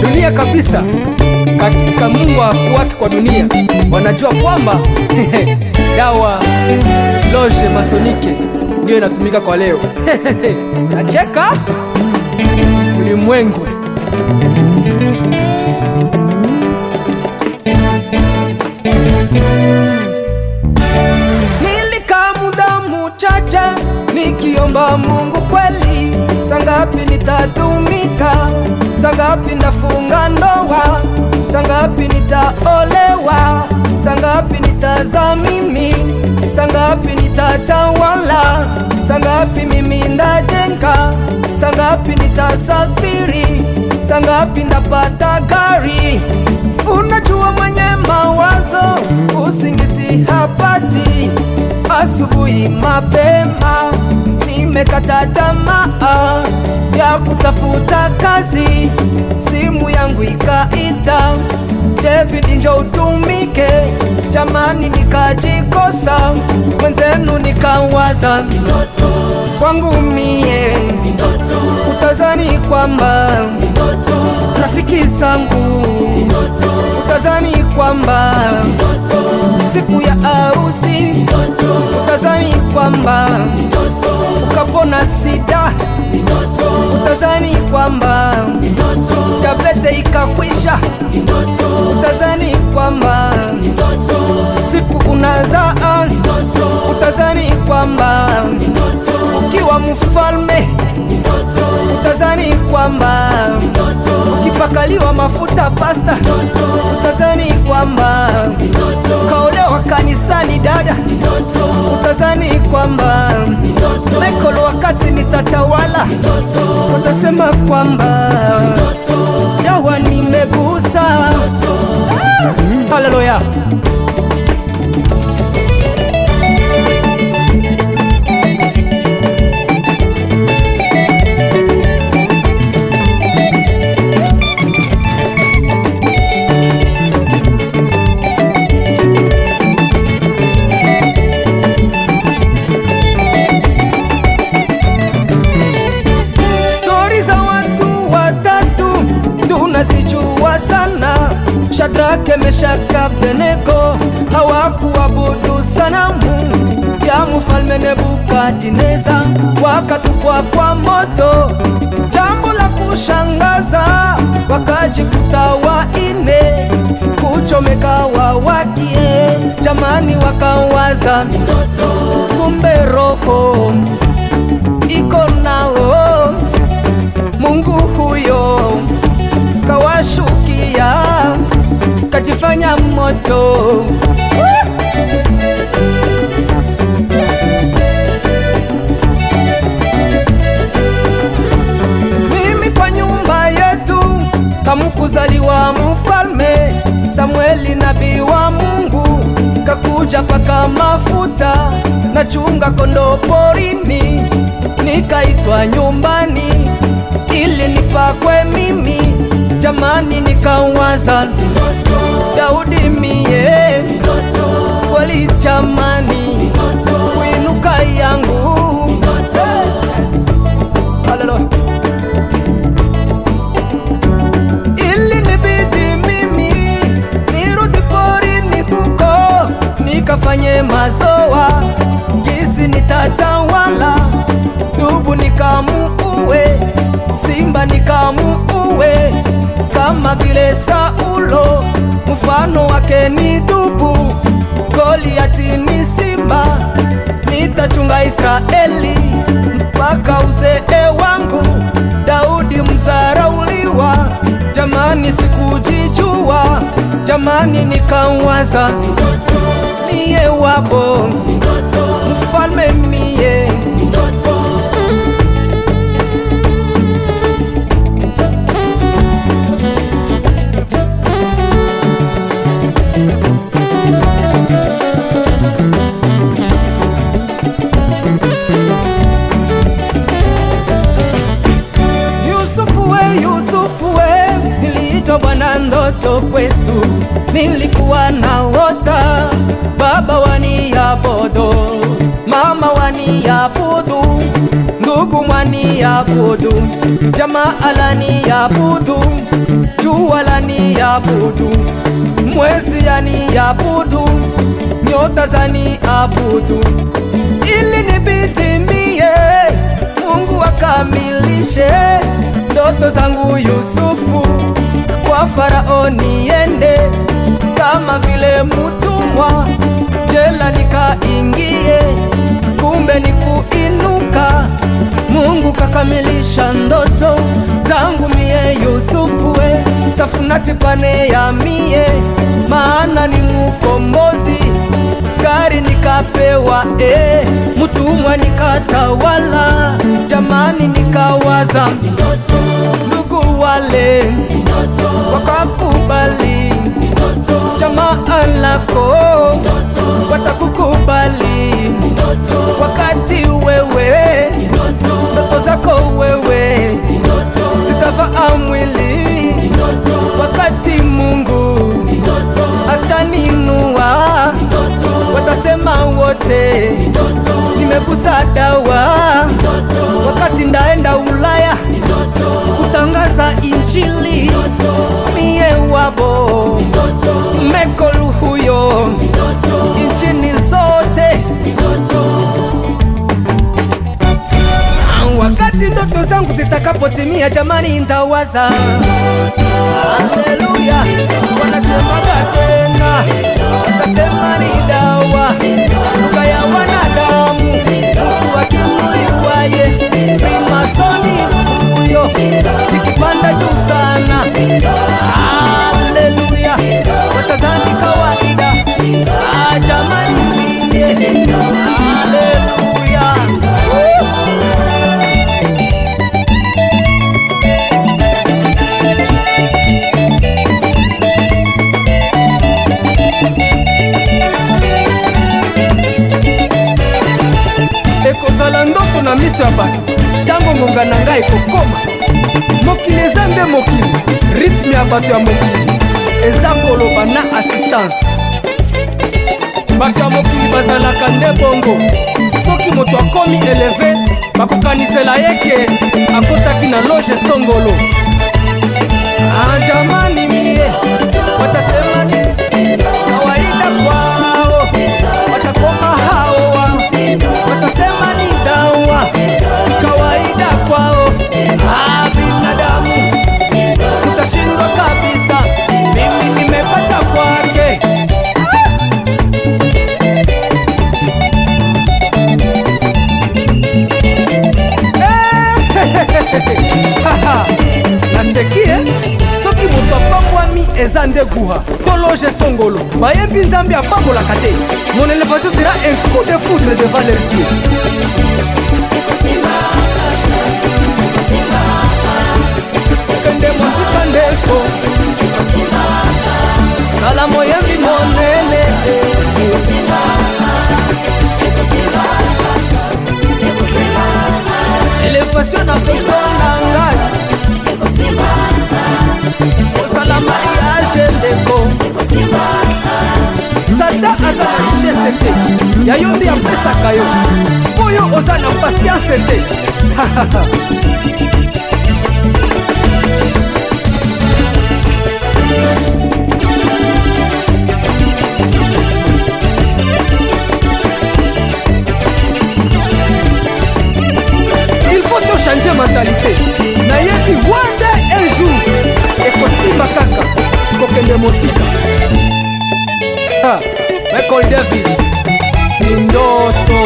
Dunia kabisa. Katika Mungu wake kwa dunia wanajua kwamba dawa loge masonike ndio inatumika kwa leo. Nacheka ulimwengu. Nilikaa muda mchache nikiomba Mungu kweli, sangapi nitatumika, sangapi ndafunga ndoa, sangapi nitaolewa, sangapi nitazaa mimi, sangapi nitatawala, sangapi mimi ndajenga, sangapi nitasafiri, sangapi ndapata gari. Unajua mwenye mawazo usingizi hapati, asubuhi mapema nimekata tamaa ya kutafuta kazi, simu yangu ikaita, David njoo utumike. Jamani nikajikosa, mwenzenu nikawaza ndoto kwangu mie, utazani kwamba rafiki zangu, utazani kwamba siku ya harusi, utazani kwamba ukapona sida, utazani kwamba diabete ikakwisha, utazani kwamba siku unazaa, utazani kwamba ukiwa mfalme, utazani kwamba ukipakaliwa mafuta pasta, utazani kwamba kaolewa kanisani dada, utazani kwamba Michael wakati nitatawala, utasema kwamba dawa nimegusa. Haleluya. Tunazijua sana, Shadraka, Meshaki, Abednego hawakuabudu sanamu ya mfalme Nebukadneza, wakatupwa kwa moto. Jambo la kushangaza, wakajikuta waine kuchomeka wawakie. Jamani wakawaza kumbe roho iko nao, Mungu huyo kawashukia, kajifanya moto. Mimi kwa nyumba yetu kamukuzaliwa mfalme Samueli, nabii wa Mungu, kakuja paka mafuta na chunga kondo porini, nikaitwa nyumbani ili nipakwe mimi. Jamani nikawaza Daudi mie kweli, jamani kuinuka yangu. Haleluya. Ili nibidi mimi nirudi porini huko, nikafanye mazoa gizi nitatawala, dubu nikamuue, simba nikamuue, kama vile Saulo mfano wake ni dubu, Goliati ni simba, nitachunga Israeli mpaka uzee wangu. Daudi mzarauliwa, jamani sikujijua, jamani nikawaza mie wabo mfalme mie. Yusufu we, niliitwa Bwana ndoto kwetu, nilikuwa naota baba waniabudu, mama wani mwani yabudu, ndugu mwani yabudu, jamaa alani yabudu, jua lani yabudu, mwezi yani yabudu, nyota zani abudu, ili nibitimie Mungu akamilishe ndoto zangu Yusufu, kwa Farao niende kama vile mutumwa, jela nikaingie, kumbe ni kuinuka. Mungu kakamilisha ndoto zangu mie Yusufu we, Safunati pane ya mie, maana ni mukombozi. Gari nikapewa mutumwa nikatawala, jamani nikawaza ndugu wale wakakubali, jamaa lako watakukubali, wakati wewe ndoto zako wewe zitavaa mwili, wakati Mungu ataninua watasema wote nimegusa dawa, wakati ndaenda Ulaya kutangaza Injili, mie wabo mekolu huyo inchini zote. Wakati ndoto zangu zitakapotimia, jamani ndawaza haleluya, wanasemaga tena, watasema ni dawa, lugha ya wanadamu, mtu akinuliwaye Freemasoni huyo, nikipanda juu sana haleluya, watazani kawaida jamani mie haleluya. Ekozala ndoto na miso ya bato, tango ngonga na ngai ekokoma. Mokili eza nde mokili, rythme ya bato ya mokili eza koloba na assistance. Bato ya mokili bazalaka nde bongo, soki moto akomi eleve bakokanisela yeke akotaki na loge songolo. Jamani mie watasema kawaida kwao, watakoma hawa watasema ni dawa, kawaida kwao. Binadamu utashindwa kabisa, mimi nimepata kwake. Nasekie soki moto apambwami eza nde guha to loge songolo, bayembi Nzambe apambolaka te. Mon élévation sera un coup de foudre devant leurs yeux. Okende mosika ndeko sala moyembi monene, élévation na fonction na ngai osala mariage ndeko. Satan aza na richesse te, ya yo nde apesaka yo, oyo oza na patience te. Il faut to changer mentalité. Nayebi wande un jour ekosimba kaka kokende mosika. Michael David ni ndoto.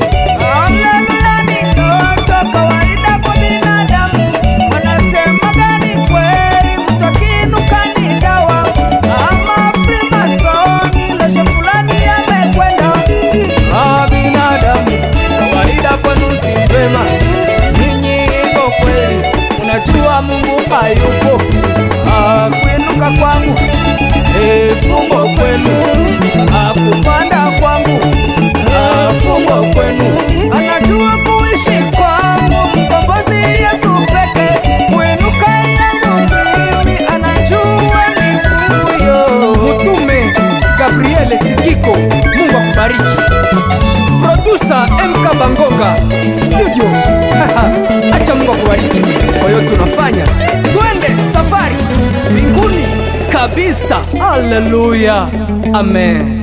Haleluya, ni ndoto kawaida kwa binadamu. Wanasema gani kweli, mtu akiinuka ni dawa. Ama Freemasoni leshe fulani amekwenda. Binadamu kawaida kwenu si vema, ninyi iko kweli, unajua Mungu hayupo. kabisa. Haleluya, amen.